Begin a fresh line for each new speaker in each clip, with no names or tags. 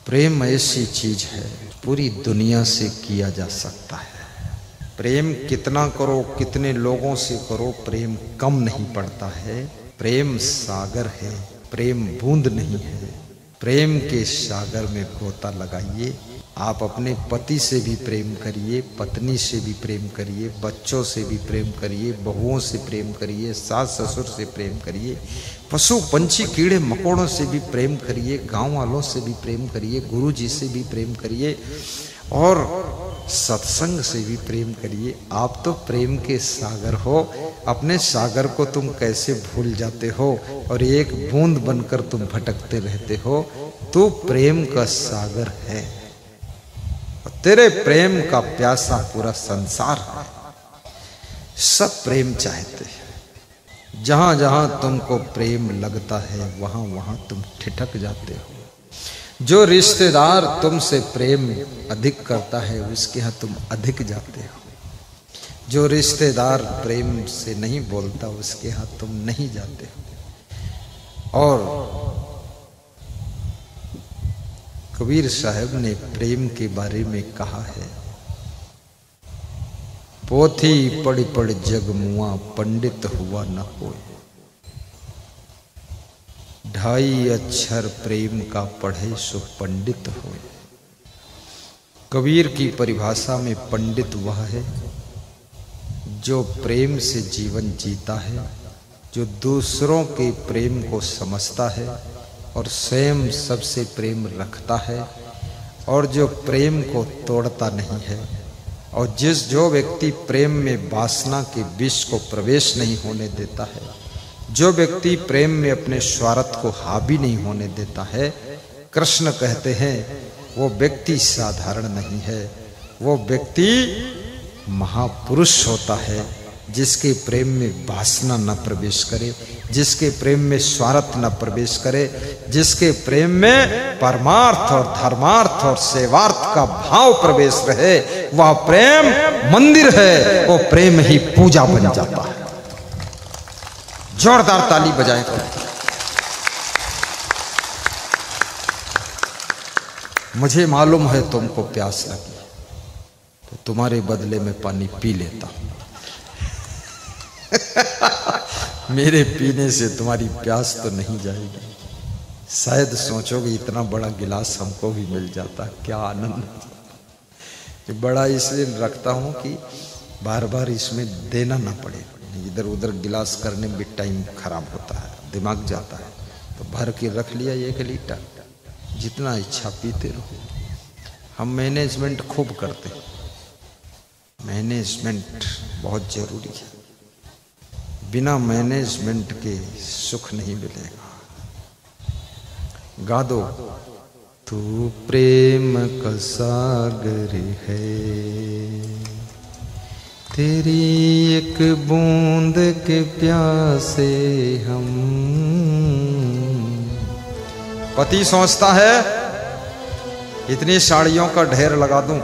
प्रेम ऐसी चीज है पूरी दुनिया से किया जा सकता है। प्रेम कितना करो, कितने लोगों से करो, प्रेम कम नहीं पड़ता है। प्रेम सागर है, प्रेम बूंद नहीं है। प्रेम के सागर में गोता लगाइए। आप अपने पति से भी प्रेम करिए, पत्नी से भी प्रेम करिए, बच्चों से भी प्रेम करिए, बहुओं से प्रेम करिए, सास ससुर से प्रेम करिए, पशु पंछी कीड़े मकोड़ों से भी प्रेम करिए, गांव वालों से भी प्रेम करिए, गुरु जी से भी प्रेम करिए और सत्संग से भी प्रेम करिए। आप तो प्रेम के सागर हो। अपने सागर को तुम कैसे भूल जाते हो और एक बूंद बनकर तुम भटकते रहते हो। तू प्रेम का सागर है और तेरे प्रेम का प्यासा पूरा संसार है। सब प्रेम चाहते हैं। जहां जहां तुमको प्रेम लगता है वहां वहां तुम ठिठक जाते हो। जो रिश्तेदार तुमसे प्रेम अधिक करता है उसके यहाँ तुम अधिक जाते हो। जो रिश्तेदार प्रेम से नहीं बोलता उसके यहाँ तुम नहीं जाते हो। और कबीर साहब ने प्रेम के बारे में कहा है, पोथी पढ़ पढ़ जग मुआ, पंडित हुआ न कोई। 2.5 अक्षर प्रेम का पढ़े सो पंडित होए। कबीर की परिभाषा में पंडित वह है जो प्रेम से जीवन जीता है, जो दूसरों के प्रेम को समझता है और स्वयं सबसे प्रेम रखता है और जो प्रेम को तोड़ता नहीं है। और जो व्यक्ति प्रेम में वासना के विष को प्रवेश नहीं होने देता है, जो व्यक्ति प्रेम में अपने स्वार्थ को हावी नहीं होने देता है, कृष्ण कहते हैं वो व्यक्ति साधारण नहीं है, वो व्यक्ति महापुरुष होता है जिसके प्रेम में वासना न प्रवेश करे, जिसके प्रेम में स्वार्थ न प्रवेश करे, जिसके प्रेम में परमार्थ और धर्मार्थ और सेवार्थ का भाव प्रवेश रहे। वह प्रेम मंदिर है, वो प्रेम ही पूजा बन जाता है। जोरदार ताली बजाएं। मुझे मालूम है तुमको प्यास लगी तो तुम्हारे बदले में पानी पी लेता हूं। मेरे पीने से तुम्हारी प्यास तो नहीं जाएगी। शायद सोचोगे इतना बड़ा गिलास हमको भी मिल जाता, क्या आनंद। ये बड़ा इसलिए रखता हूं कि बार बार इसमें देना ना पड़े। इधर उधर गिलास करने में भी टाइम खराब होता है, दिमाग जाता है। तो भर के रख लिया 1 लीटर, जितना इच्छा पीते रहो। हम मैनेजमेंट खूब करते हैं। मैनेजमेंट बहुत जरूरी है। बिना मैनेजमेंट के सुख नहीं मिलेगा। गा दो। तू प्रेम का सागर है, तेरी एक बूंद के प्यासे हम। पति सोचता है इतनी साड़ियों का ढेर लगा दूं,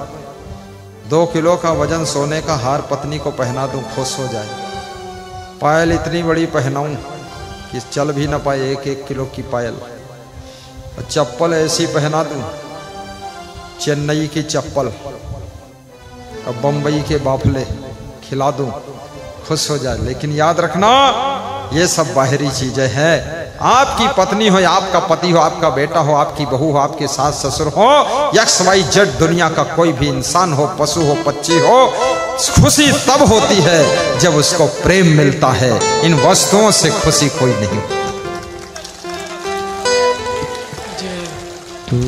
2 किलो का वजन सोने का हार पत्नी को पहना दूं, खुश हो जाए। पायल इतनी बड़ी पहनाऊं कि चल भी ना पाए 1-1 किलो की पायल। और चप्पल ऐसी पहना दूं, चेन्नई की चप्पल और बम्बई के बाफले खिला दूं, खुश हो जाए। लेकिन याद रखना ये सब बाहरी चीजें हैं। आपकी पत्नी हो, आपका पति हो, आपका बेटा हो, आपकी बहू हो, आपके सास ससुर हो, XYZ दुनिया का कोई भी इंसान हो, पशु हो, पक्षी हो, खुशी तब होती है जब उसको प्रेम मिलता है। इन वस्तुओं से खुशी कोई नहीं होती।
तू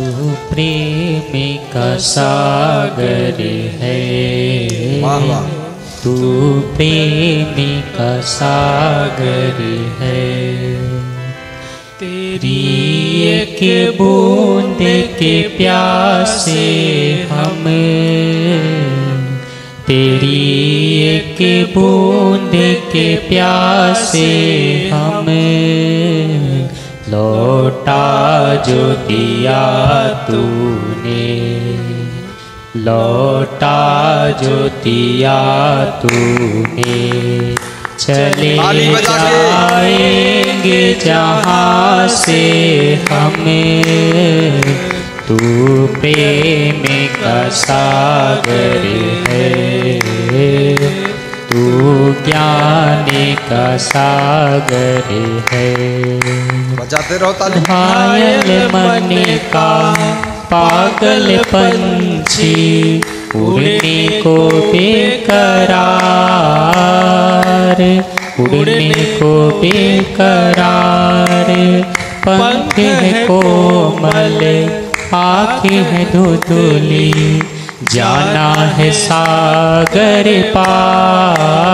प्रेम का सागर है,
वाह वाह।
तू प्रेम का सागर है, तेरी एक बूंद के प्यासे हम, तेरी एक बूंद के प्यासे हम। लौटा जो दिया तूने, लौटा जो दिया तूने, चले जाएंगे जहाँ से हमें, तू प्रेम का सागर है, तू ज्ञान का सागर है।
बजाते रहो ताली।
घायल मन का पागल पंछी उड़ने को बेकरार, उड़ने को बेकरार। पंख है कोमल, आँखें है धुंधली, जाना है सागर पार,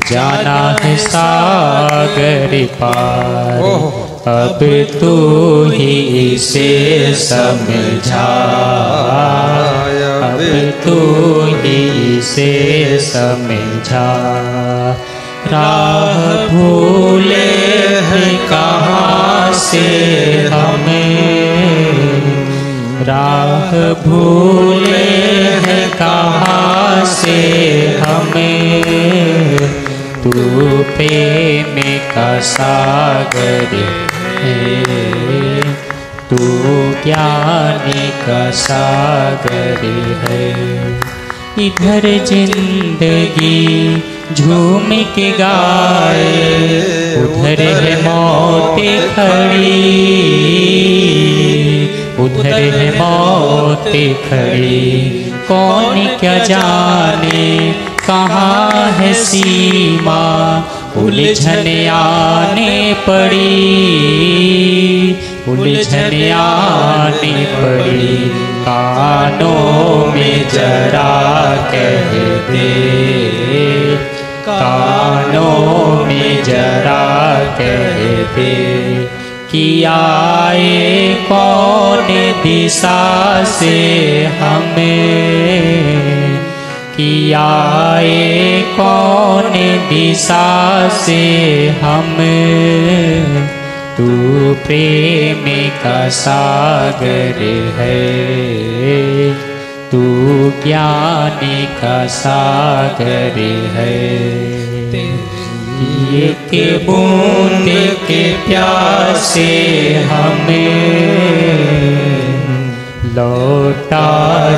जाना है सागर पार। अब तू ही इसे समझा, अब तू ही इसे समझा। राह भूले हैं कहाँ से हमें, राह भूले हैं कहाँ से हमें। तू प्रेम का सागर है, तू ज्ञान का सागर है। इधर जिंदगी झूम के गाए, उधर है मौत खड़ी, उधर है मौत खड़ी। कौन क्या जाने कहाँ है सीमा, उलझन आने पड़ी, उलझन आने पड़ी। कानों में जरा कह दे, कानों में जरा कह दे कि आए कौन दिशा से हमें, कि आए कौन दिशा से हमें। तू प्रेम का सागर है, तू ज्ञान का सागर है। एक बूंद के प्यासे हमें लौटा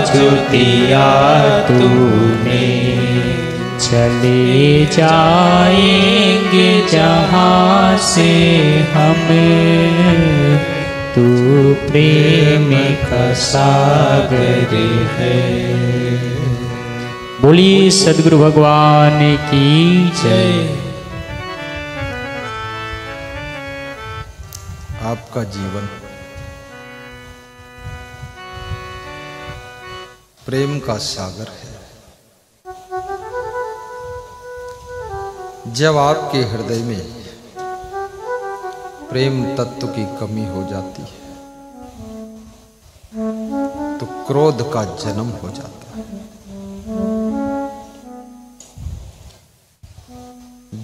जो दिया तूने। चले जाएंगे जहाँ से हमें, तू प्रेम का सागर है। बोलिए सद्गुरु भगवान की जय।
आपका जीवन प्रेम का सागर है। जब आपके हृदय में प्रेम तत्व की कमी हो जाती है तो क्रोध का जन्म हो जाता है।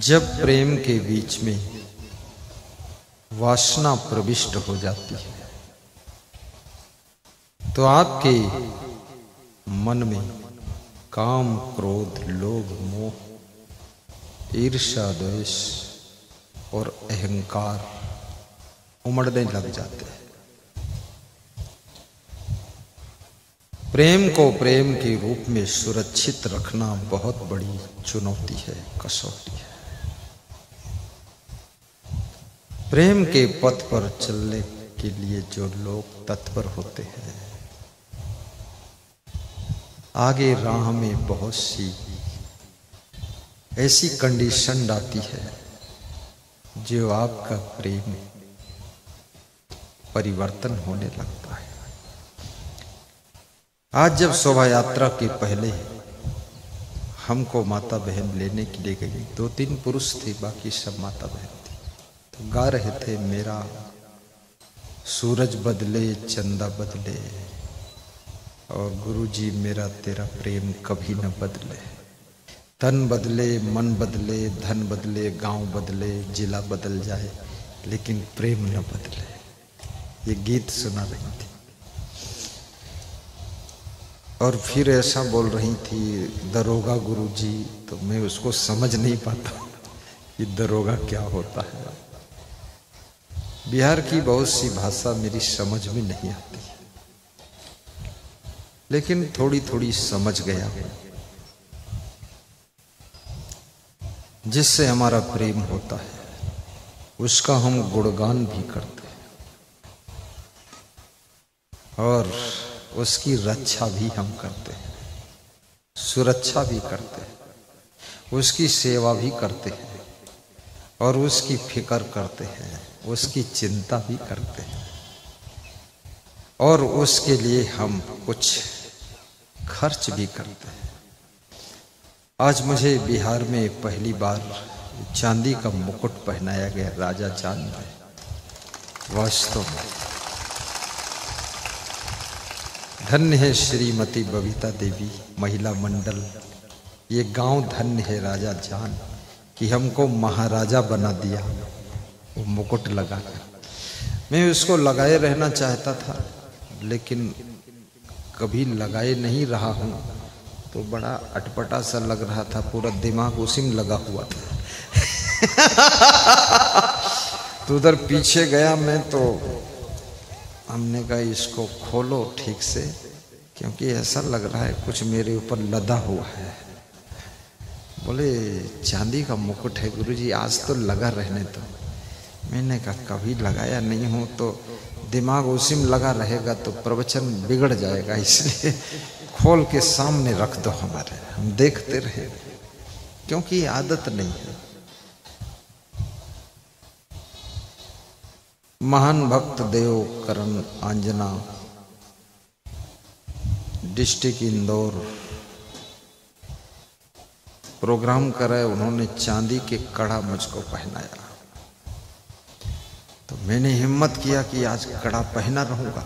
जब प्रेम के बीच में वासना प्रविष्ट हो जाती है तो आपके मन में काम, क्रोध, लोभ, मोह, ईर्ष्या, द्वेष और अहंकार उमड़ने लग जाते हैं। प्रेम को प्रेम के रूप में सुरक्षित रखना बहुत बड़ी चुनौती है, कसौटी है। प्रेम के पथ पर चलने के लिए जो लोग तत्पर होते हैं, आगे राह में बहुत सी ऐसी कंडीशन आती है जो आपका प्रेम परिवर्तन होने लगता है। आज जब शोभा यात्रा के पहले हमको माता बहन लेने के लिए गई, 2-3 पुरुष थे, बाकी सब माता बहन थी। तो गा रहे थे, मेरा सूरज बदले चंदा बदले और गुरुजी मेरा तेरा प्रेम कभी न बदले। तन बदले, मन बदले, धन बदले, गांव बदले, जिला बदल जाए, लेकिन प्रेम न बदले। ये गीत सुना रही थी और फिर ऐसा बोल रही थी, दरोगा गुरुजी। तो मैं उसको समझ नहीं पाता कि दरोगा क्या होता है। बिहार की बहुत सी भाषा मेरी समझ में नहीं आती, लेकिन थोड़ी थोड़ी समझ गया, जिससे हमारा प्रेम होता है उसका हम गुणगान भी करते हैं और उसकी रक्षा भी हम करते हैं, सुरक्षा भी करते हैं, उसकी सेवा भी करते हैं और उसकी फिक्र करते हैं, उसकी चिंता भी करते हैं और उसके लिए हम कुछ खर्च भी करते हैं। आज मुझे बिहार में पहली बार चांदी का मुकुट पहनाया गया राजा जान में। वास्तव में धन्य है श्रीमती बबीता देवी महिला मंडल, ये गांव धन्य है राजा जान कि हमको महाराजा बना दिया वो मुकुट लगा कर। मैं उसको लगाए रहना चाहता था, लेकिन कभी लगाए नहीं रहा हूँ तो बड़ा अटपटा सा लग रहा था, पूरा दिमाग उसी में लगा हुआ था। तो उधर पीछे गया मैं, तो हमने कहा इसको खोलो ठीक से, क्योंकि ऐसा लग रहा है कुछ मेरे ऊपर लदा हुआ है। बोले चांदी का मुकुट है गुरुजी, आज तो लगा रहने दो। मैंने कहा कभी लगाया नहीं हूँ तो दिमाग उसी में लगा रहेगा तो प्रवचन बिगड़ जाएगा, इसलिए खोल के सामने रख दो हमारे, हम देखते रहे, क्योंकि आदत नहीं है। महान भक्त देव करण आंजना, डिस्ट्रिक्ट इंदौर, प्रोग्राम कराए, उन्होंने चांदी के कड़ा मुझको पहनाया। तो मैंने हिम्मत किया कि आज कड़ा पहना रहूंगा।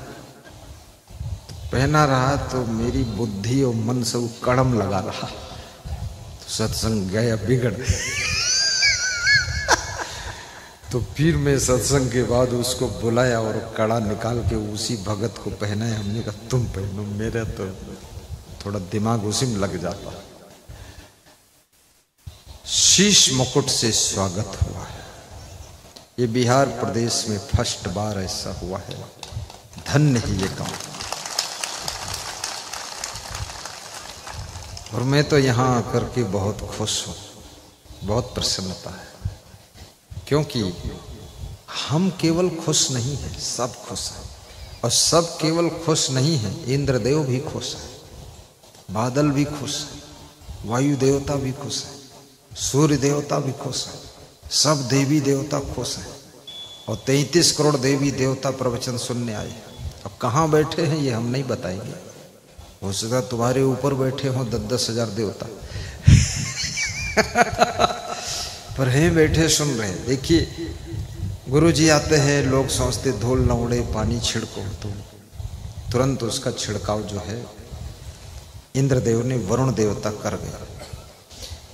तो पहना रहा तो मेरी बुद्धि और मन से वो कड़म लगा रहा, तो सत्संग गया बिगड़। तो फिर मैं सत्संग के बाद उसको बुलाया और कड़ा निकाल के उसी भगत को पहनाया। हमने कहा तुम पहनो, मेरा तो थोड़ा दिमाग उसी में लग जाता। शीश मुकुट से स्वागत हुआ है। ये बिहार प्रदेश में फर्स्ट बार ऐसा हुआ है, धन्य है ये काम। और मैं तो यहाँ आकर के बहुत खुश हूँ, बहुत प्रसन्नता है, क्योंकि हम केवल खुश नहीं हैं, सब खुश हैं। और सब केवल खुश नहीं हैं, इंद्रदेव भी खुश है, बादल भी खुश है, वायु देवता भी खुश है, सूर्य देवता भी खुश है, सब देवी देवता खुश हैं। और 33 करोड़ देवी देवता प्रवचन सुनने आए। अब कहाँ बैठे हैं ये हम नहीं बताएंगे, हो सकता तुम्हारे ऊपर बैठे हों 10-10 हजार देवता। पर हैं बैठे सुन रहे। देखिए गुरु जी आते हैं, लोग सोचते धूल न उड़े पानी छिड़को, तो तुरंत उसका छिड़काव जो है इंद्रदेव ने वरुण देवता कर गया।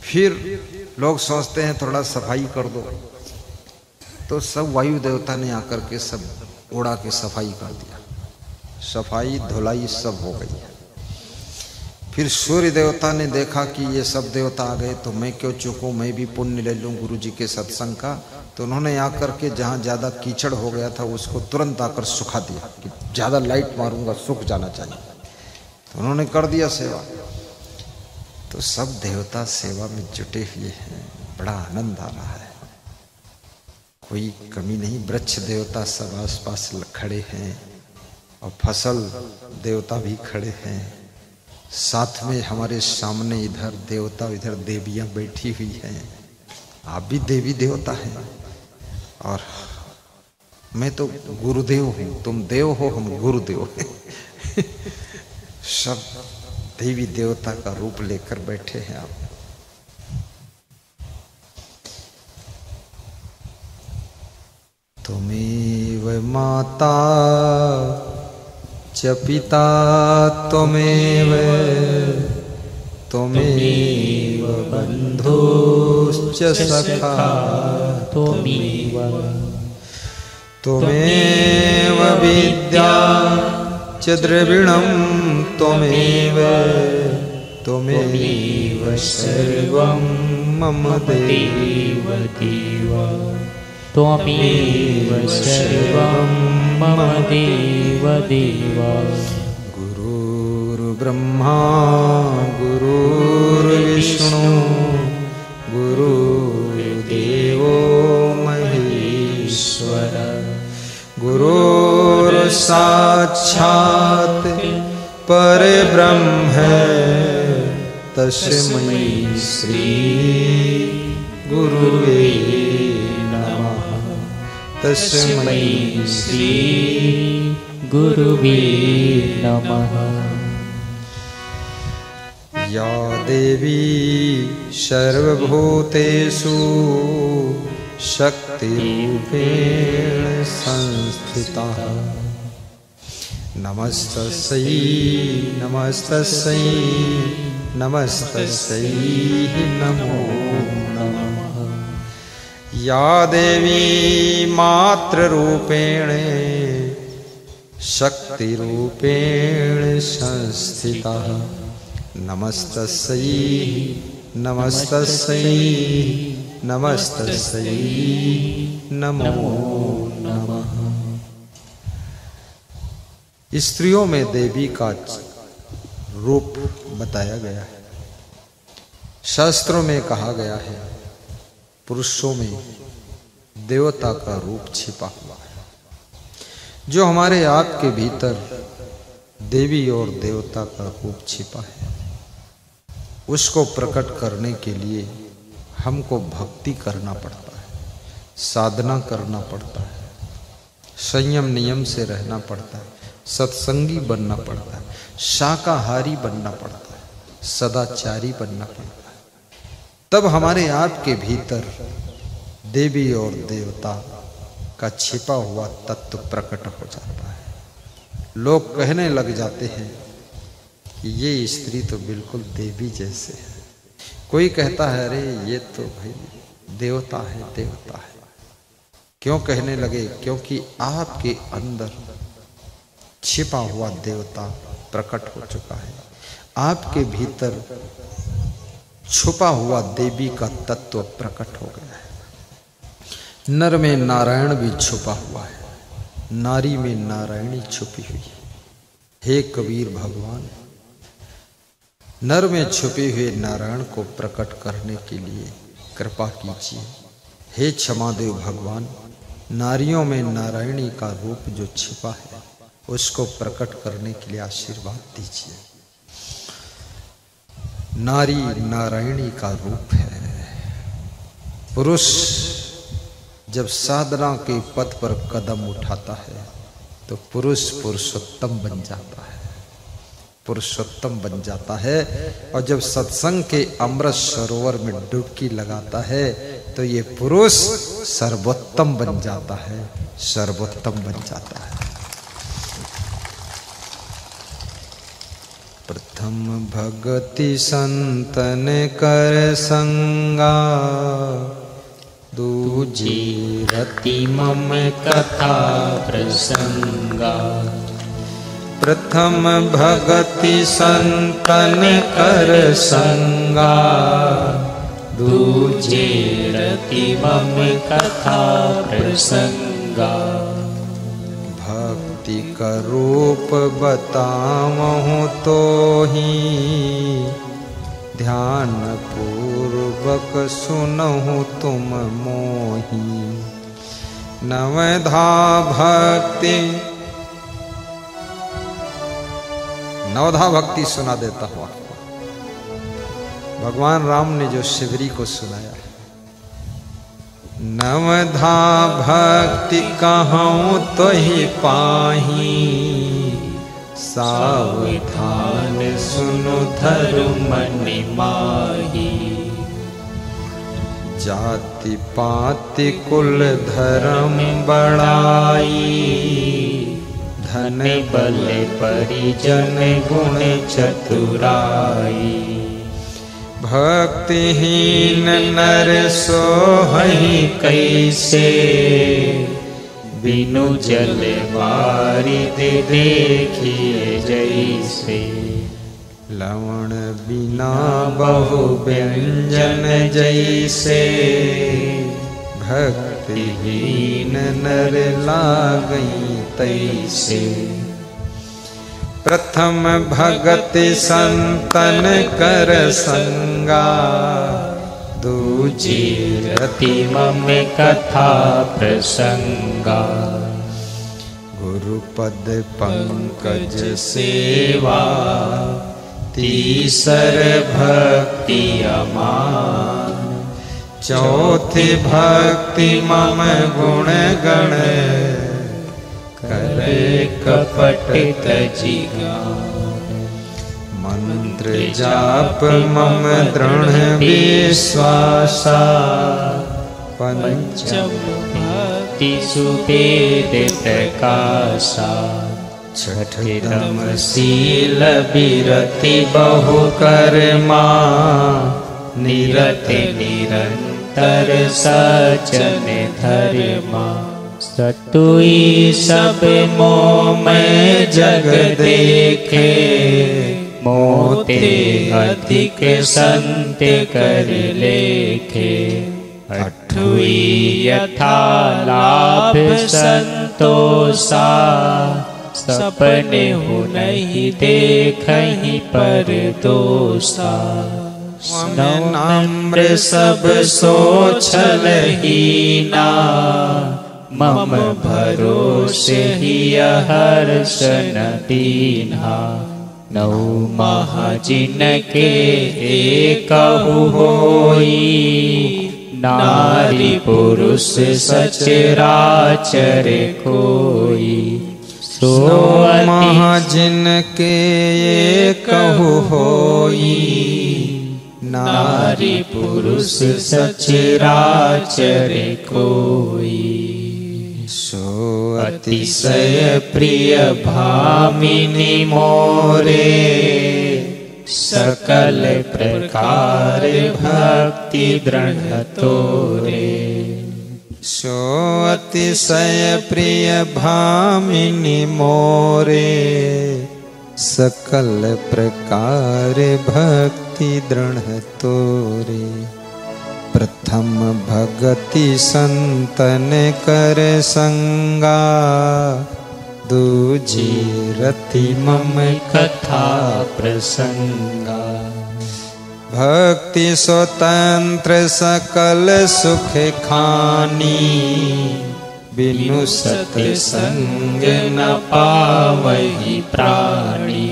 फिर लोग सोचते हैं थोड़ा सफाई कर दो, तो सब वायु देवता ने आकर के सब उड़ा के सफाई कर दिया, सफाई धुलाई सब हो गई है। फिर सूर्य देवता ने देखा कि ये सब देवता आ गए तो मैं क्यों चूकूं, मैं भी पुण्य ले लूं गुरु जी के सत्संग का। तो उन्होंने आकर के जहाँ ज़्यादा कीचड़ हो गया था उसको तुरंत आकर सुखा दिया कि ज़्यादा लाइट मारूंगा सूख जाना चाहिए। तो उन्होंने कर दिया सेवा। तो सब देवता सेवा में जुटे हुए हैं, बड़ा आनंद आ रहा है, कोई कमी नहीं। वृक्ष देवता सब आस पास खड़े हैं और फसल देवता भी खड़े हैं, साथ में हमारे सामने इधर देवता इधर देवियां बैठी हुई हैं। आप भी देवी देवता हैं और मैं तो गुरुदेव हूँ, तुम देव हो हम गुरुदेव हैं। सब देवी देवता का रूप लेकर बैठे हैं आप। त्वमेव माता च पिता त्वमेव त्वमेव बन्धुश्च सखा त्वमेव त्वमेव विद्या च द्रविणं त्वमेव त्वमेव सर्वं मम देव देव।
त्वमेव सर्वं मम देव देव।
गुरुर्ब्रह्मा गुरुर्विष्णु गुरुर्देवो महेश्वर गुरुर्साक्षात् परब्रह्म तस्मै श्री गुरुवे नमः। तस्मै
श्री गुरुवे नमः।
या देवी सर्वभूतेषु शक्तिरूपेण संस्थिता नमस्तस्यै नमस्तस्यै नमस्तस्यै नमो नमः। या देवी मातृरूपेण शक्तिरूपेण संस्थिता नमस्तस्यै नमस्तस्यै नमस्तस्यै नमो नमः। स्त्रियों में देवी का रूप बताया गया है। शास्त्रों में कहा गया है पुरुषों में देवता का रूप छिपा हुआ है। जो हमारे आप के भीतर देवी और देवता का रूप छिपा है, उसको प्रकट करने के लिए हमको भक्ति करना पड़ता है, साधना करना पड़ता है, संयम नियम से रहना पड़ता है, सत्संगी बनना पड़ता है, शाकाहारी बनना पड़ता है, सदाचारी बनना पड़ता है। तब हमारे आप के भीतर देवी और देवता का छिपा हुआ तत्व प्रकट हो जाता है। लोग कहने लग जाते हैं कि ये स्त्री तो बिल्कुल देवी जैसे है। कोई कहता है अरे ये तो भाई देवता है देवता है। क्यों कहने लगे? क्योंकि आपके अंदर छिपा हुआ देवता प्रकट हो चुका है। आपके भीतर छुपा हुआ देवी का तत्व प्रकट हो गया है। नर में नारायण भी छुपा हुआ है, नारी में नारायणी छुपी हुई है। हे कबीर भगवान, नर में छुपे हुए नारायण को प्रकट करने के लिए कृपा कीजिए। हे क्षमादेव भगवान, नारियों में नारायणी का रूप जो छिपा है उसको प्रकट करने के लिए आशीर्वाद दीजिए। नारी नारायणी का रूप है। पुरुष जब साधना के पथ पर कदम उठाता है तो पुरुष पुरुषोत्तम बन जाता है, पुरुषोत्तम बन जाता है। और जब सत्संग के अमृत सरोवर में डुबकी लगाता है तो ये पुरुष सर्वोत्तम बन जाता है, सर्वोत्तम बन जाता है। प्रथम भगति संतन कर संगा, दूजी
रति मम कथा प्रसंगा।
प्रथम भगति संतन कर संगा,
दूजे रति मम कथा प्रसंगा।
भक्ति का रूप बतामहु तो ही, ध्यान पूर्वक सुनहु तुम मोही। नवधा भक्ति, नवधा भक्ति सुना देता हुआ भगवान राम ने जो शिवरी को सुनाया। नवधा भक्ति कहूँ तो ही पाही, सावधान सुनो धर्म मन माही। जाति पाति कुल धर्म बड़ाई,
धन बल परिजन गुण चतुराई।
भक्तिहीन नर सोहहि कैसे,
बिनु जल बारिद देखिए जैसे।
लवण बिना बहु व्यंजन जैसे, भक्ति भक्तिहीन नर लागई तैसे। प्रथम भगति संतन कर संगा, दूजी रति मम कथा प्रसंगा। गुरुपद पंकज सेवा, तीसर भक्ति अमान। चौथी भक्ति मम गुण गण, करे कपट तजी गान। मंत्र जाप मम दृढ़ विश्वासा, पंचम भक्ति सुवेद प्रकाशा। छठम शील विरति बहु कर्मा, निरत निरंतर सचन धर्मा। सतुई सब मोह में जग देखे, मोते अधिक संत कर लेखे। अठवीं यथा लाभ संतोषा, सपने हो नहीं देखहि पर दोषा। नम्र सब सोचल हीना, मम भरोसे ही हर्ष न दीन्हा। नौ महाजिन के एकहु होई, नारी पुरुष सचराचर कोई। सो महाजिन के एकहु होई, नारी पुरुष सचराचर कोई। सो अतिशय प्रिय भामिनी मोरे, सकल प्रकार भक्ति दृढ़ तोरे। सो अतिशय प्रिय भामिनी मोरे, सकल प्रकार भक्ति दृढ़ तोरे। प्रथम भगति संतन कर संगा, दूजी रति मम कथा प्रसंगा। भक्ति स्वतंत्र सकल सुख खानी, बिनु सत्संग न पावहि प्राणी।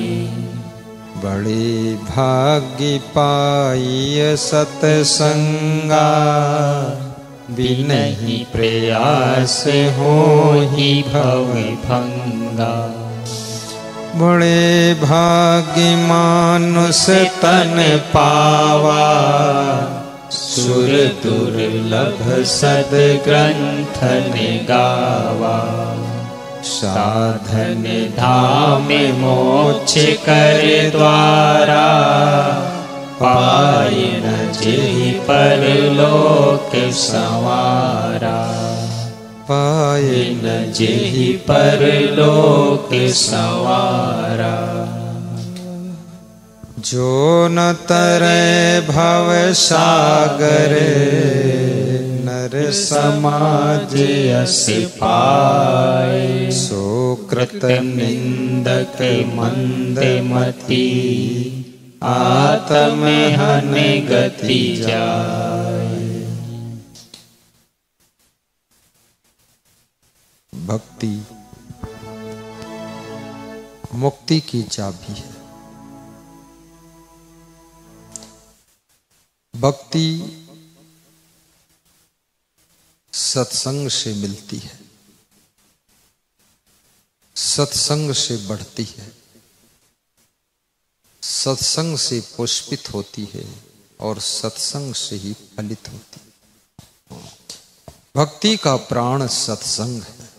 बड़े भाग्य पाई सत्संगा, बिनहि प्रयास होहि भव भंगा। बड़े भाग्य मानुष तन पावा, सुर दुर्लभ सद ग्रंथ गावा। साधन धाम मोक्ष कर द्वारा, पाय न जेहि परलोक संवारा। पाय न जेहि परलोक संवारा। जो न तरै भव सागर, नर समाज यस पाए। सो कृत निंदक मंद मति, आत्म हन गति जाए। भक्ति मुक्ति की चाबी है। भक्ति सत्संग से मिलती है, सत्संग से बढ़ती है, सत्संग से पुष्पित होती है और सत्संग से ही फलित होती है। भक्ति का प्राण सत्संग है।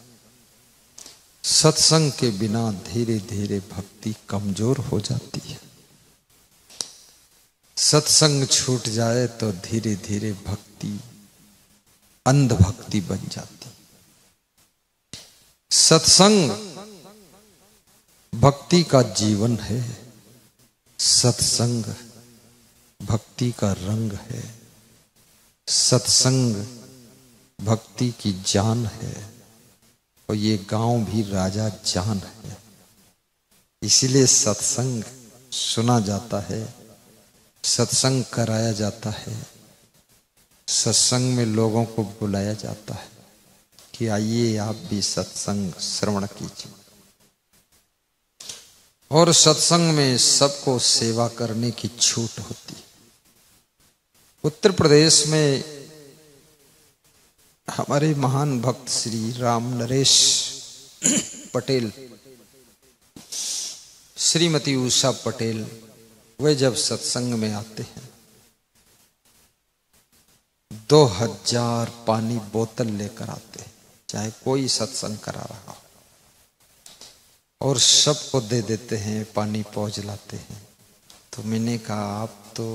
सत्संग के बिना धीरे धीरे भक्ति कमजोर हो जाती है। सत्संग छूट जाए तो धीरे धीरे भक्ति अंधभक्ति बन जाती। सत्संग भक्ति का जीवन है। सत्संग भक्ति का रंग है। सत्संग भक्ति की जान है और ये गांव भी राजा जान है। इसीलिए सत्संग सुना जाता है, सत्संग कराया जाता है, सत्संग में लोगों को बुलाया जाता है कि आइए आप भी सत्संग श्रवण कीजिए। और सत्संग में सबको सेवा करने की छूट होती है। उत्तर प्रदेश में हमारे महान भक्त श्री राम नरेश पटेल, श्रीमती उषा पटेल, वे जब सत्संग में आते हैं 2000 पानी बोतल लेकर आते हैं, चाहे कोई सत्संग करा रहा हो, और सबको दे देते हैं, पानी पहुंच लाते हैं। तो मैंने कहा आप तो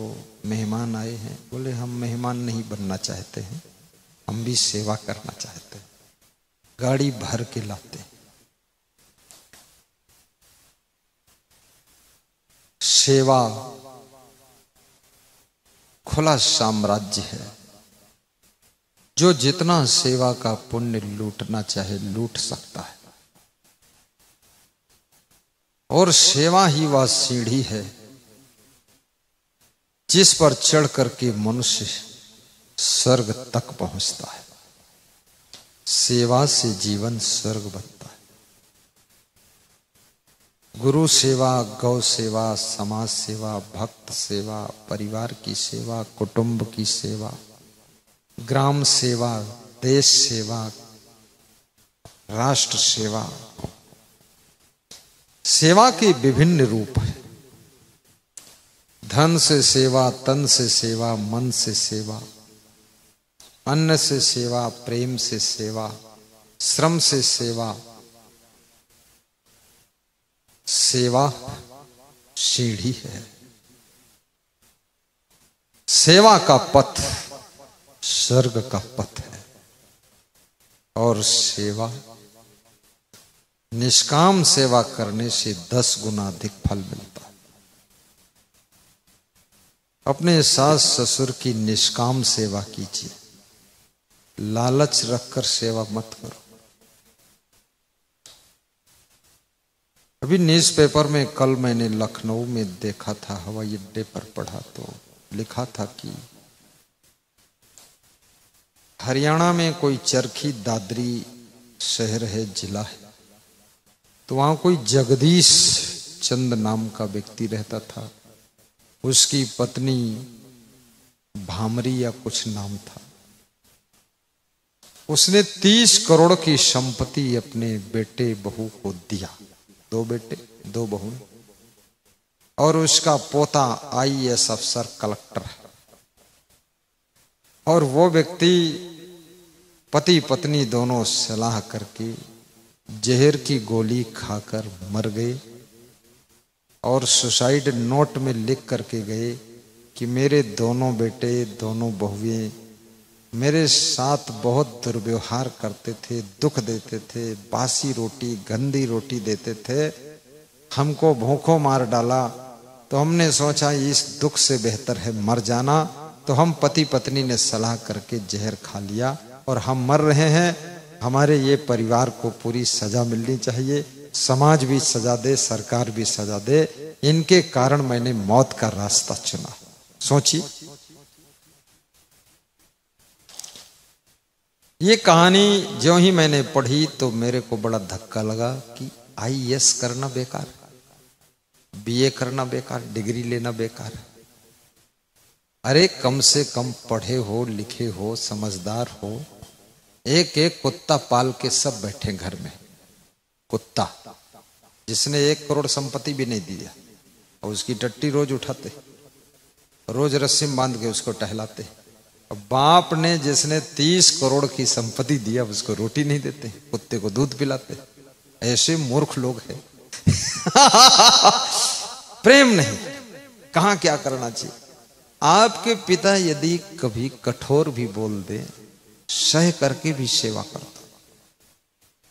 मेहमान आए हैं। बोले हम मेहमान नहीं बनना चाहते हैं, हम भी सेवा करना चाहते हैं। गाड़ी भर के लाते हैं। सेवा खुला साम्राज्य है, जो जितना सेवा का पुण्य लूटना चाहे लूट सकता है। और सेवा ही वह सीढ़ी है जिस पर चढ़ करके मनुष्य स्वर्ग तक पहुंचता है। सेवा से जीवन स्वर्ग बनता है। गुरु सेवा, गौ सेवा, समाज सेवा, भक्त सेवा, परिवार की सेवा, कुटुंब की सेवा, ग्राम सेवा, देश सेवा, राष्ट्र सेवा। सेवा के विभिन्न रूप हैं। धन से सेवा, तन से सेवा, मन से सेवा, अन्न से सेवा, प्रेम से सेवा, श्रम से सेवा। सेवा सीढ़ी है। सेवा का पथ स्वर्ग का पथ है। और सेवा, निष्काम सेवा करने से 10 गुना अधिक फल मिलता है। अपने सास ससुर की निष्काम सेवा कीजिए, लालच रखकर सेवा मत करो। अभी न्यूज़पेपर में कल मैंने लखनऊ में देखा था, हवाई अड्डे पर पढ़ा तो लिखा था कि हरियाणा में कोई चरखी दादरी शहर है, जिला है, तो वहां कोई जगदीश चंद नाम का व्यक्ति रहता था। उसकी पत्नी भामरी या कुछ नाम था। उसने 30 करोड़ की संपत्ति अपने बेटे बहू को दिया। 2 बेटे 2 बहू। और उसका पोता IAS अफसर, कलेक्टर है। और वो व्यक्ति पति पत्नी दोनों सलाह करके जहर की गोली खाकर मर गए और सुसाइड नोट में लिख करके गए कि मेरे दोनों बेटे, दोनों बहुएं मेरे साथ बहुत दुर्व्यवहार करते थे, दुख देते थे, बासी रोटी, गंदी रोटी देते थे, हमको भूखों मार डाला। तो हमने सोचा इस दुख से बेहतर है मर जाना। तो हम पति पत्नी ने सलाह करके जहर खा लिया और हम मर रहे हैं। हमारे ये परिवार को पूरी सजा मिलनी चाहिए, समाज भी सजा दे, सरकार भी सजा दे। इनके कारण मैंने मौत का रास्ता चुना। सोचिए, ये कहानी जो ही मैंने पढ़ी तो मेरे को बड़ा धक्का लगा कि IAS करना बेकार, BA करना बेकार, डिग्री लेना बेकार। अरे कम से कम पढ़े हो, लिखे हो, समझदार हो। एक एक कुत्ता पाल के सब बैठे घर में। कुत्ता जिसने 1 करोड़ संपत्ति भी नहीं दिया और उसकी टट्टी रोज उठाते, रोज रस्सी में बांध के उसको टहलाते। और बाप ने जिसने 30 करोड़ की संपत्ति दिया उसको रोटी नहीं देते, कुत्ते को दूध पिलाते। ऐसे मूर्ख लोग हैं। प्रेम नहीं, कहां क्या करना चाहिए। आपके पिता यदि कभी कठोर भी बोल दे, सह करके भी सेवा करता।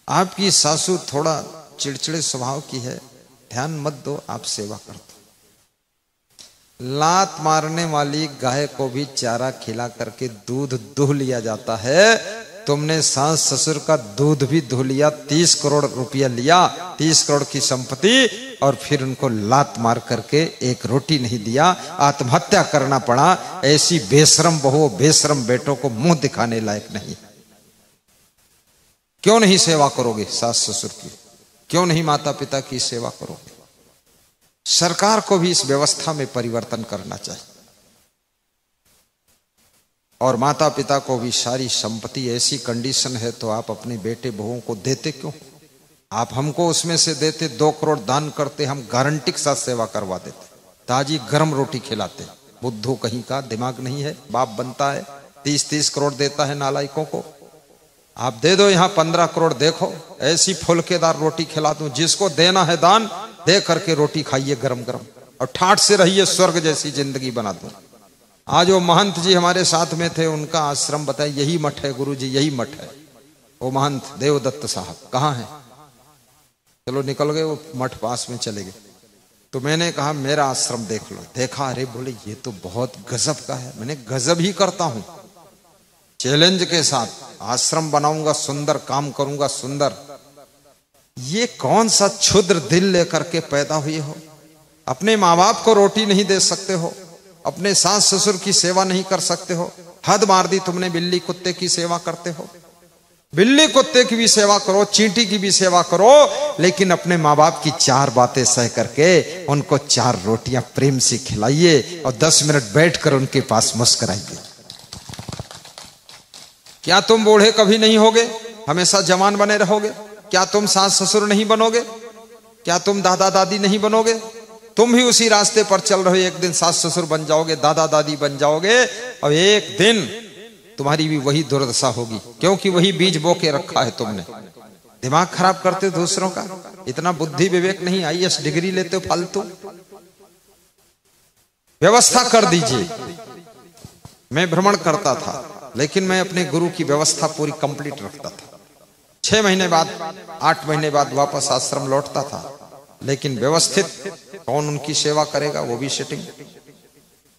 आपकी सासू थोड़ा चिड़चिड़े स्वभाव की है, ध्यान मत दो, आप सेवा करते। लात मारने वाली गाय को भी चारा खिला करके दूध दूह लिया जाता है, तुमने सास ससुर का दूध भी धो लिया, 30 करोड़ रुपया लिया, 30 करोड़ की संपत्ति, और फिर उनको लात मार करके एक रोटी नहीं दिया, आत्महत्या करना पड़ा। ऐसी बेशरम बहू, बेशरम बेटों को मुंह दिखाने लायक नहीं। क्यों नहीं सेवा करोगे सास ससुर की? क्यों नहीं माता पिता की सेवा करोगे? सरकार को भी इस व्यवस्था में परिवर्तन करना चाहिए, और माता पिता को भी सारी संपत्ति। ऐसी कंडीशन है तो आप अपने बेटे बहुओं को देते क्यों? आप हमको उसमें से देते, 2 करोड़ दान करते, हम गारंटी के साथ सेवा करवा देते, ताजी गर्म रोटी खिलाते। बुद्धू कहीं का, दिमाग नहीं है, बाप बनता है 30-30 करोड़ देता है नालायकों को। आप दे दो यहाँ 15 करोड़, देखो ऐसी फुलकेदार रोटी खिला दूं, जिसको देना है दान दे करके रोटी खाइए गरम गरम, और ठाठ से रहिए, स्वर्ग जैसी जिंदगी बना दूं। आज वो महंत जी हमारे साथ में थे, उनका आश्रम बताए, यही मठ है गुरु जी, यही मठ है। वो महंत देवदत्त साहब कहाँ है? चलो निकल गए, वो मठ पास में चले गए। तो मैंने कहा मेरा आश्रम देख लो। देखा, अरे बोले ये तो बहुत गजब का है। मैंने गजब ही करता हूं, चैलेंज के साथ आश्रम बनाऊंगा, सुंदर काम करूंगा, सुंदर। ये कौन सा क्षुद्र दिल लेकर के पैदा हुए हो? अपने माँ बाप को रोटी नहीं दे सकते हो, अपने सास ससुर की सेवा नहीं कर सकते हो। हद मार दी तुमने, बिल्ली कुत्ते की सेवा करते हो। बिल्ली कुत्ते की भी सेवा करो, चींटी की भी सेवा करो, लेकिन अपने माँ बाप की 4 बातें सह करके उनको 4 रोटियां प्रेम से खिलाइए, और 10 मिनट बैठकर उनके पास मुस्कुराइए। क्या तुम बूढ़े कभी नहीं होगे? हमेशा जवान बने रहोगे? क्या तुम सास ससुर नहीं बनोगे? क्या तुम दादा दादी नहीं बनोगे? तुम भी उसी रास्ते पर चल रहे हो। एक दिन सास ससुर बन जाओगे, दादा दादी बन जाओगे, और एक दिन तुम्हारी भी वही दुर्दशा होगी, क्योंकि वही बीज बो के रखा है तुमने। दिमाग खराब करते हो दूसरों का, इतना बुद्धि विवेक नहीं। IAS डिग्री लेते हो फालतू। व्यवस्था कर दीजिए। मैं भ्रमण करता था, लेकिन मैं अपने गुरु की व्यवस्था पूरी कंप्लीट रखता था। 6 महीने बाद, 8 महीने बाद वापस आश्रम लौटता था, लेकिन व्यवस्थित। कौन उनकी सेवा करेगा वो भी सेटिंग,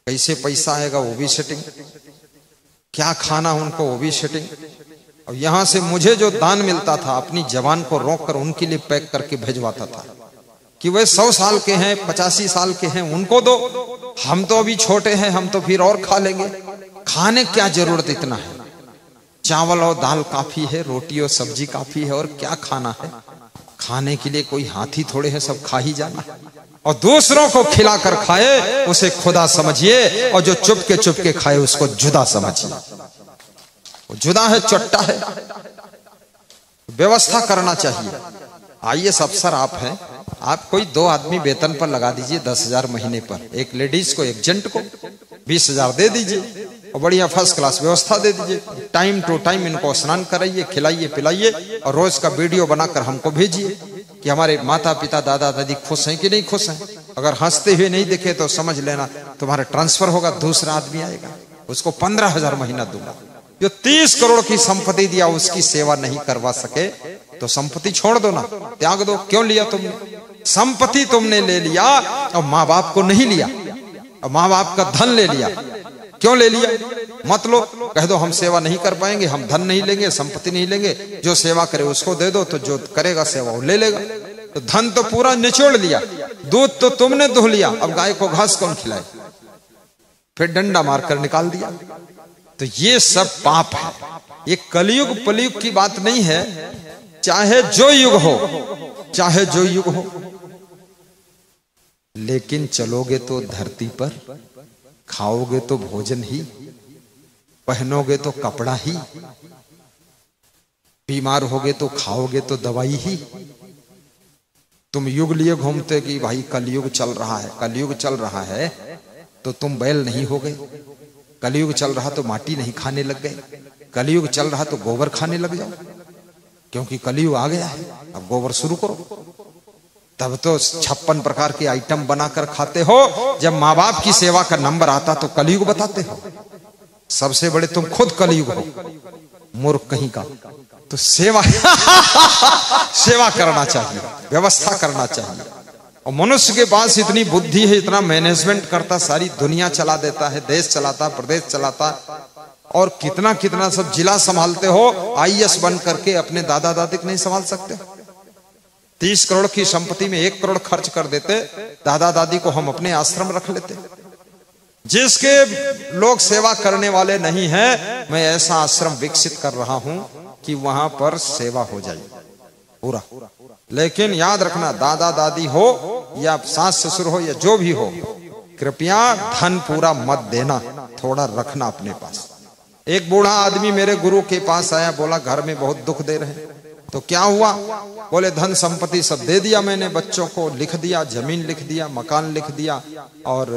कैसे पैसा आएगा वो भी सेटिंग, क्या खाना उनको वो भी सेटिंग। और यहां से मुझे जो दान मिलता था, अपनी जवान को रोक कर उनके लिए पैक करके भेजवाता था कि वे 100 साल के हैं, 85 साल के हैं, उनको दो। हम तो अभी छोटे हैं, हम तो फिर और खा लेंगे। खाने क्या जरूरत इतना है? चावल और दाल काफी है, रोटी और सब्जी काफी है, और क्या खाना है? खाने के लिए कोई हाथी थोड़े है, सब खा ही जाना। और दूसरों को खिलाकर खाए उसे खुदा समझिए, और जो चुपके खाए उसको जुदा समझिए। वो जुदा है, चट्टा है। व्यवस्था करना चाहिए। IAS अफसर आप हैं, आप कोई 2 आदमी वेतन पर लगा दीजिए 10,000 महीने पर। एक लेडीज को, एक जेंट को 20,000 दे दीजिए, और बढ़िया फर्स्ट क्लास व्यवस्था दे दीजिए। टाइम टू टाइम इनको स्नान कराइए, खिलाइए पिलाइए, और रोज का वीडियो बनाकर हमको भेजिए कि हमारे माता पिता दादा दादी खुश हैं कि नहीं खुश हैं। अगर हंसते हुए नहीं दिखे तो समझ लेना तुम्हारा ट्रांसफर होगा, दूसरा आदमी आएगा, उसको 15,000 महीना दूंगा। जो 30 करोड़ की संपत्ति दिया, उसकी सेवा नहीं करवा सके तो संपत्ति छोड़ दो ना, त्याग दो। क्यों लिया तुमने? संपत्ति तुमने ले लिया और माँ बाप को नहीं लिया, और माँ बाप का धन ले लिया। क्यों ले लिया? मत लो, कह दो हम सेवा नहीं कर पाएंगे, हम धन नहीं लेंगे, संपत्ति नहीं लेंगे, जो सेवा करे उसको दे दो, तो जो करेगा सेवा वो ले लेगा। तो धन तो पूरा निचोड़ लिया, दूध तो तुमने दुह लिया, अब गाय को घास कौन खिलाए? फिर डंडा मारकर निकाल दिया। तो ये सब पाप है। ये कलयुग पलयुग की बात नहीं है, चाहे जो युग हो, चाहे जो युग हो, लेकिन चलोगे तो धरती पर, खाओगे तो भोजन ही, पहनोगे तो कपड़ा ही, बीमार होगे तो खाओगे तो दवाई ही। तुम युग लिए घूमते कि भाई कलयुग चल रहा है, कलयुग चल रहा है, तो तुम बैल नहीं हो गए। कलयुग चल रहा तो माटी नहीं खाने लग गए। कलयुग चल रहा तो गोबर खाने लग जाओ, क्योंकि कलयुग आ गया है। अब गोबर शुरू करो, तब तो 56 प्रकार के आइटम बनाकर खाते हो। जब माँ बाप की सेवा का नंबर आता तो कलयुग बताते हो। सबसे बड़े तुम खुद कलयुग हो, मूर्ख कहीं का। तो सेवा सेवा करना चाहिए, व्यवस्था करना चाहिए, और मनुष्य के पास इतनी बुद्धि है, इतना मैनेजमेंट करता, सारी दुनिया चला देता है, देश चलाता, प्रदेश चलाता, और कितना कितना सब जिला संभालते हो, आईएएस बन करके अपने दादा दादी को नहीं संभाल सकते। 30 करोड़ की संपत्ति में 1 करोड़ खर्च कर देते, दादा दादी को हम अपने आश्रम रख लेते। जिसके लोग सेवा करने वाले नहीं है, मैं ऐसा आश्रम विकसित कर रहा हूं कि वहां पर सेवा हो जाए पूरा। लेकिन याद रखना, दादा दादी हो या सास ससुर हो या जो भी हो, कृपया धन पूरा मत देना, थोड़ा रखना अपने पास। एक बूढ़ा आदमी मेरे गुरु के पास आया, बोला घर में बहुत दुख दे रहे हैं। तो क्या हुआ? बोले धन संपत्ति सब दे दिया मैंने, बच्चों को लिख दिया, जमीन लिख दिया, मकान लिख दिया, और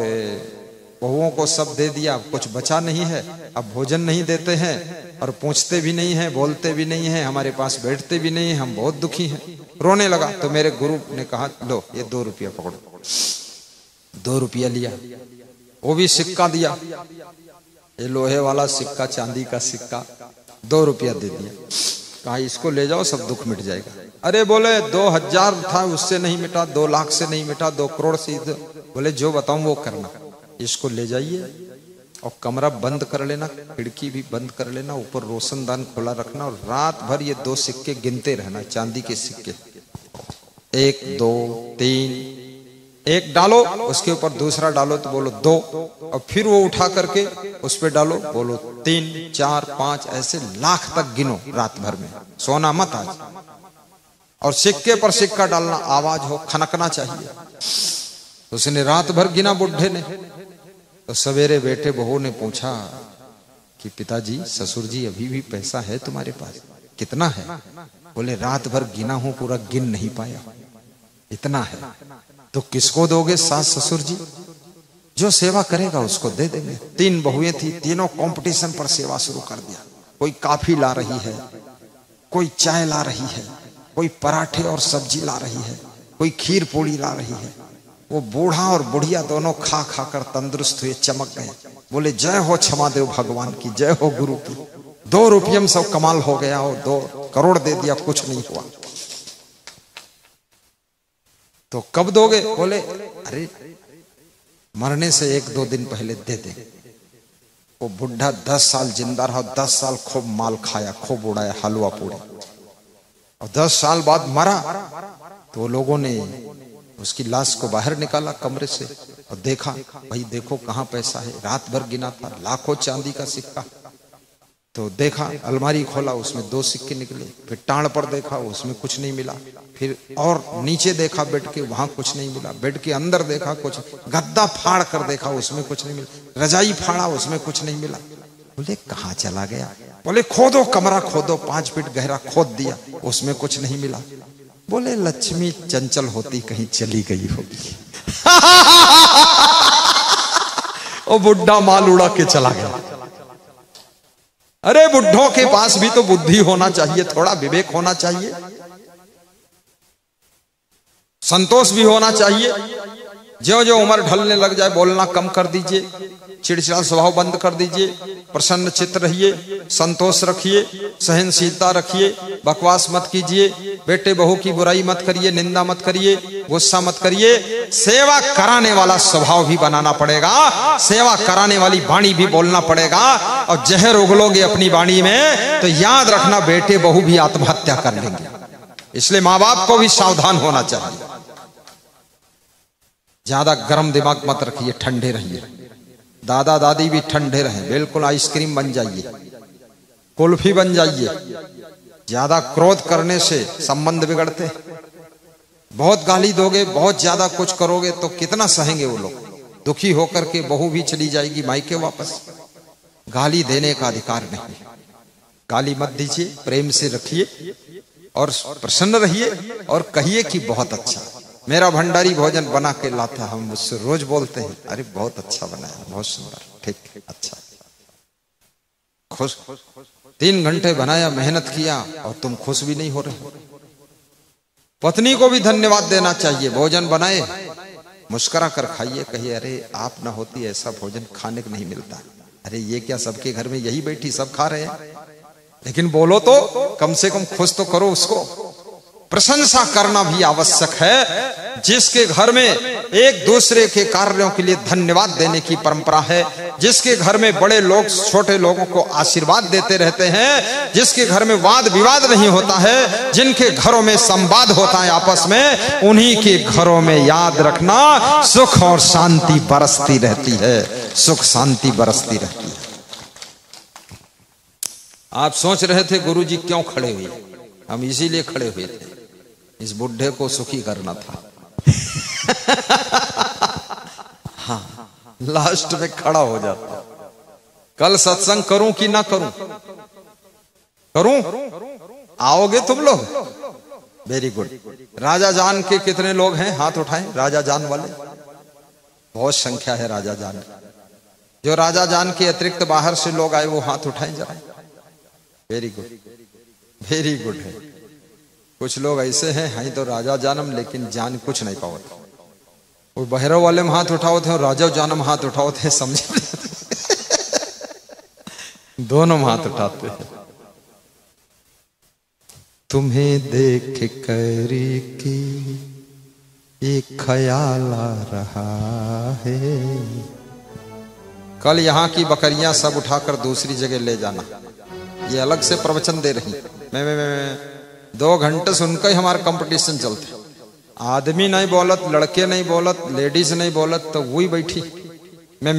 बहुओं को सब दे दिया, कुछ बचा नहीं है। अब भोजन नहीं देते हैं, और पूछते भी नहीं है, बोलते भी नहीं है, हमारे पास बैठते भी नहीं है, हम बहुत दुखी हैं। रोने लगा। तो मेरे गुरु ने कहा, लो ये 2 रुपया पकड़ो। 2 रुपया लिया, वो भी सिक्का दिया, ये लोहे वाला सिक्का, चांदी का सिक्का, 2 रुपया दे दिया। कहा इसको ले जाओ, सब दुख मिट जाएगा। अरे बोले 2000 था, उससे नहीं मिटा, 2 लाख से नहीं मिटा, 2 करोड़ से। बोले जो बताऊं वो करना, इसको ले जाइए और कमरा बंद कर लेना, खिड़की भी बंद कर लेना, ऊपर रोशनदान खुला रखना, और रात भर ये 2 सिक्के गिनते रहना, चांदी के सिक्के। 1 2 3, एक डालो, उसके ऊपर दूसरा डालो तो बोलो 2, और फिर वो उठा करके उस पे डालो, बोलो 3 4 5, ऐसे लाख तक गिनो रात भर में। सोना मत आज। और सिक्के पर सिक्का डालना, आवाज हो, खनकना चाहिए। उसने रात भर गिना बुढ़े ने। तो सवेरे बेटे बहू ने पूछा कि पिताजी, ससुर जी, अभी भी पैसा है तुम्हारे पास? कितना है? बोले रात भर गिना हूं, पूरा गिन नहीं पाया, इतना है। तो किसको दोगे सास ससुर जी? जो सेवा करेगा उसको दे देंगे। 3 बहुएं थी, तीनों कंपटीशन पर सेवा शुरू कर दिया। कोई काफी ला रही है, कोई चाय ला रही है, कोई पराठे और सब्जी ला रही है, कोई खीर पूड़ी ला रही है। वो बूढ़ा और बुढ़िया दोनों खा खा कर तंदुरुस्त हुए, चमक गए। बोले जय हो क्षमा देव भगवान की, जय हो गुरु की। 2 रुपये में सब कमाल हो गया, और 2 करोड़ दे दिया, कुछ नहीं हुआ। तो कब दोगे? बोले अरे मरने से 1-2 दिन पहले दे दे। वो बुढ़ा 10 साल जिंदा रहा, 10 साल खूब माल खाया, खूब उड़ाया, हलवा पूड़ी, और 10 साल बाद मरा। तो लोगों ने उसकी लाश को बाहर निकाला कमरे से और देखा, भाई देखो कहाँ पैसा है, रात भर गिना था, लाखों चांदी का सिक्का। तो देखा, अलमारी खोला, उसमें 2 सिक्के निकले। फिर टांड पर देखा, उसमें कुछ नहीं मिला। फिर और नीचे देखा बेड के, वहां कुछ नहीं मिला। बेड के अंदर देखा, कुछ। गद्दा फाड़ कर देखा, उसमें कुछ नहीं मिला। रजाई फाड़ा, उसमें कुछ नहीं मिला। बोले कहाँ चला गया? बोले खोदो, कमरा खोदो, 5 फीट गहरा खोद दिया, उसमें कुछ नहीं मिला। बोले लक्ष्मी चंचल होती कहीं चली गई होगी। ओ बुढ़ा माल उड़ा के चला गया। अरे बुढ़ों के पास भी तो बुद्धि होना चाहिए, थोड़ा विवेक होना चाहिए, संतोष भी होना चाहिए। ज्यों ज्यों उम्र ढलने लग जाए, बोलना कम कर दीजिए, चिड़चिड़ा स्वभाव बंद कर दीजिए, प्रसन्न चित्त रहिए, संतोष रखिए, सहनशीलता रखिए, बकवास मत कीजिए, बेटे बहू की बुराई मत करिए, निंदा मत करिए, गुस्सा मत करिए। सेवा कराने वाला स्वभाव भी बनाना पड़ेगा, सेवा कराने वाली वाणी भी बोलना पड़ेगा। और जहर उगलोगे अपनी वाणी में तो याद रखना बेटे बहू भी आत्महत्या कर लेंगे। इसलिए माँ बाप को भी सावधान होना चाहिए। ज्यादा गर्म दिमाग मत रखिए, ठंडे रहिए। दादा दादी भी ठंडे रहें, बिल्कुल आइसक्रीम बन जाइए, कुल्फी बन जाइए। ज्यादा क्रोध करने से संबंध बिगड़ते। बहुत गाली दोगे, बहुत ज्यादा कुछ करोगे तो कितना सहेंगे वो लोग। दुखी होकर के बहू भी चली जाएगी मायके वापस। गाली देने का अधिकार नहीं, गाली मत दीजिए, प्रेम से रखिए और प्रसन्न रहिए और कहिए कि बहुत अच्छा, मेरा भंडारी भोजन बना के लाता। हम उससे रोज बोलते हैं, अरे बहुत अच्छा बनाया, बहुत सुंदर, ठीक, अच्छा, खुश। 3 घंटे बनाया, मेहनत किया और तुम खुश भी नहीं हो रहे। पत्नी को भी धन्यवाद देना चाहिए, भोजन बनाए, मुस्कुरा कर खाइए, कहिए अरे आप ना होती ऐसा भोजन खाने को नहीं मिलता। अरे ये क्या, सबके घर में यही बैठी सब खा रहे हैं, लेकिन बोलो तो कम से कम खुश तो करो उसको। प्रशंसा करना भी आवश्यक है। जिसके घर में एक दूसरे के कार्यों के लिए धन्यवाद देने की परंपरा है, जिसके घर में बड़े लोग छोटे लोगों को आशीर्वाद देते रहते हैं, जिसके घर में वाद विवाद नहीं होता है, जिनके घरों में संवाद होता है आपस में, उन्हीं के घरों में याद रखना सुख और शांति बरसती रहती है, सुख शांति बरसती रहती है। आप सोच रहे थे गुरुजी क्यों खड़े हुए? हम इसीलिए खड़े हुए थे, इस बुढ़े को सुखी करना था। हाँ, लास्ट में खड़ा हो जाता। कल सत्संग करूं कि ना करूं? करूं? आओगे तुम लोग? Very good. राजा जान के कितने लोग हैं? हाथ उठाएं। राजा जान वाले बहुत संख्या है। राजा जान, जो राजा जान के अतिरिक्त बाहर से लोग आए वो हाथ उठाएं जरा। वेरी गुड, वेरी गुड है। कुछ लोग ऐसे हैं, हैं तो राजा जानम लेकिन जान कुछ नहीं पाओ। वो बहरों वाले में हाथ उठाओ थे और राजा जानम हाथ उठाओ थे, समझे? दोनों हाथ उठाते हैं। तुम्हें देख कर की एक ख्याल आ रहा है। कल यहाँ की बकरियां सब उठाकर दूसरी जगह ले जाना, ये अलग से प्रवचन दे रही। मैं 2 घंटे सुनकर ही हमारा कंपटीशन चलते। आदमी नहीं बोलत, लड़के नहीं बोलत, लेडीज नहीं बोलत, तो वही बैठी मैं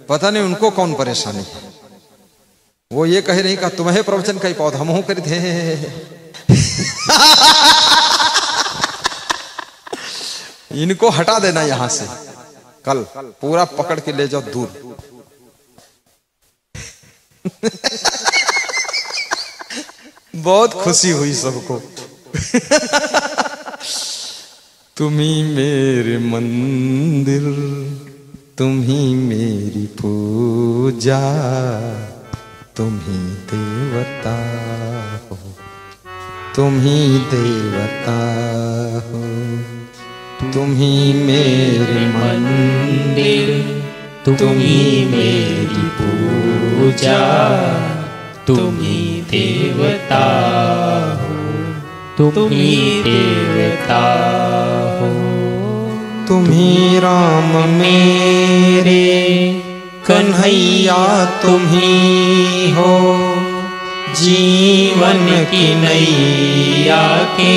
पता नहीं उनको कौन परेशानी है। वो ये कह रही का तुम्हें प्रवचन कहीं पौधा हम कर दे। इनको हटा देना यहां से, कल पूरा पकड़ के ले जाओ दूर। बहुत खुशी हुई सबको। तुम्ही मेरे मंदिर, तुम्ही मेरी पूजा, तुम्ही देवता हो, तुम्ही देवता हो। तुम्ही मेरे मंदिर,
तुम्ही मेरी पूजा, तुम्ही देवता हो, तुम्ही देवता हो।
तुम्ही राम मेरे कन्हैया तुम्ही हो,
जीवन की नैया के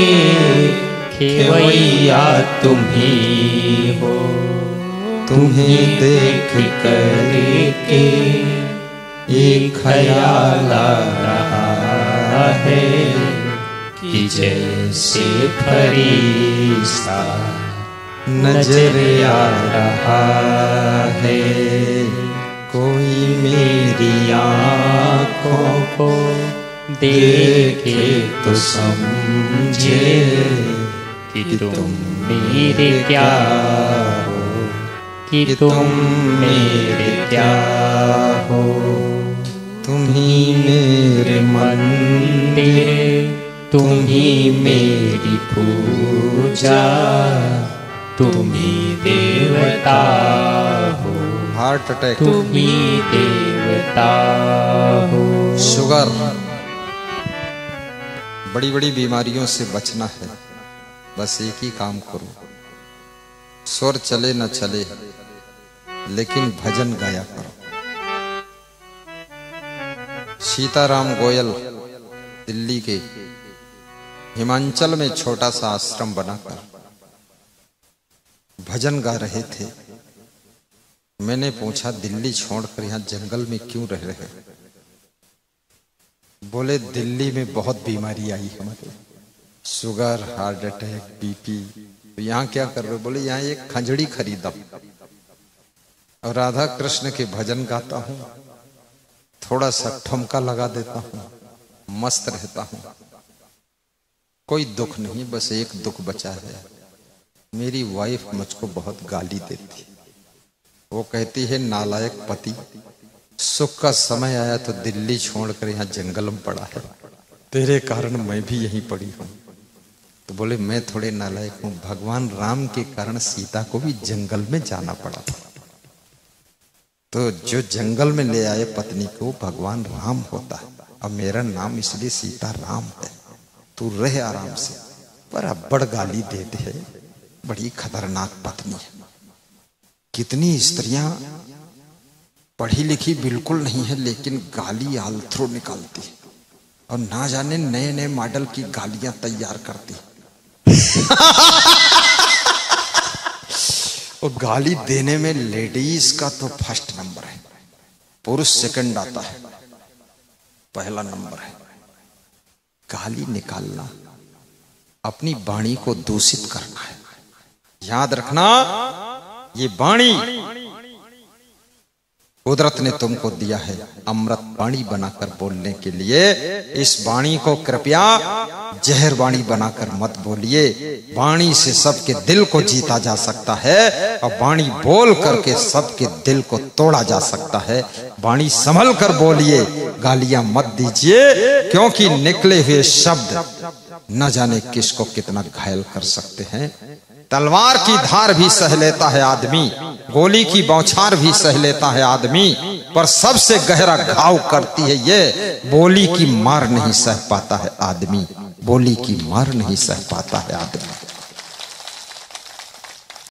खेवैया तुम्ही हो।
तुम्हें देख कर के
एक ख्याल आ रहा है कि जैसे फरिश्ता नजर आ रहा है।
कोई मेरी
आँखों को देखे तो समझे कि तुम मेरे क्या हो, कि तुम मेरे क्या हो।
तुम्ही मेरे
मंदिर, तुम्ही मेरी पूजा, तुम्ही देवता हो।
हार्ट अटैक,
तुम्ही देवता हो।
शुगर, बड़ी बड़ी बीमारियों से बचना है। बस एक ही काम करो, स्वर चले न चले लेकिन भजन गाया करो। सीताराम गोयल दिल्ली के हिमाचल में छोटा सा आश्रम बनाकर भजन गा रहे थे। मैंने पूछा दिल्ली छोड़कर यहाँ जंगल में क्यों रह रहे? बोले दिल्ली में बहुत बीमारी आई हमारे, शुगर, हार्ट अटैक, बीपी। तो यहाँ क्या कर रहे? बोले यहाँ एक खंजड़ी खरीदा और राधा कृष्ण के भजन गाता हूँ, थोड़ा सा ठुमका लगा देता हूँ, मस्त रहता हूँ। कोई दुख नहीं, बस एक दुख बचा है, मेरी वाइफ मुझको बहुत गाली देती। वो कहती है नालायक पति, सुख का समय आया तो दिल्ली छोड़कर यहाँ जंगल में पड़ा है, तेरे कारण मैं भी यहीं पड़ी हूँ। तो बोले मैं थोड़े नालायक हूँ, भगवान राम के कारण सीता को भी जंगल में जाना पड़ा था। तो जो जंगल में ले आए पत्नी को भगवान राम होता है, और मेरा नाम इसलिए सीता राम है। तू रहे आराम से। पर अब्बड़ गाली देते है, बड़ी खतरनाक पत्नी है। कितनी स्त्रियां पढ़ी लिखी बिल्कुल नहीं है, लेकिन गाली आलथ्रो निकालती है और ना जाने नए नए मॉडल की गालियां तैयार करती है। और गाली देने में लेडीज का तो फर्स्ट नंबर है, पुरुष सेकंड आता है, पहला नंबर है गाली निकालना, अपनी वाणी को दूषित करना है। याद रखना, ये वाणी कुदरत ने तुमको दिया है अमृत वाणी बनाकर बोलने के लिए। इस वाणी को कृपया जहर वाणी बनाकर मत बोलिए। वाणी से सबके दिल को जीता जा सकता है और वाणी बोल करके सबके दिल को तोड़ा जा सकता है। वाणी संभल कर बोलिए, गालियां मत दीजिए, क्योंकि निकले हुए शब्द न जाने किसको कितना घायल कर सकते हैं। तलवार की धार भी सह लेता है आदमी, गोली की बौछार भी सह लेता है आदमी, पर सबसे गहरा घाव करती है ये बोली की मार नहीं सह पाता है आदमी। बोली की मार नहीं सह पाता है आदमी।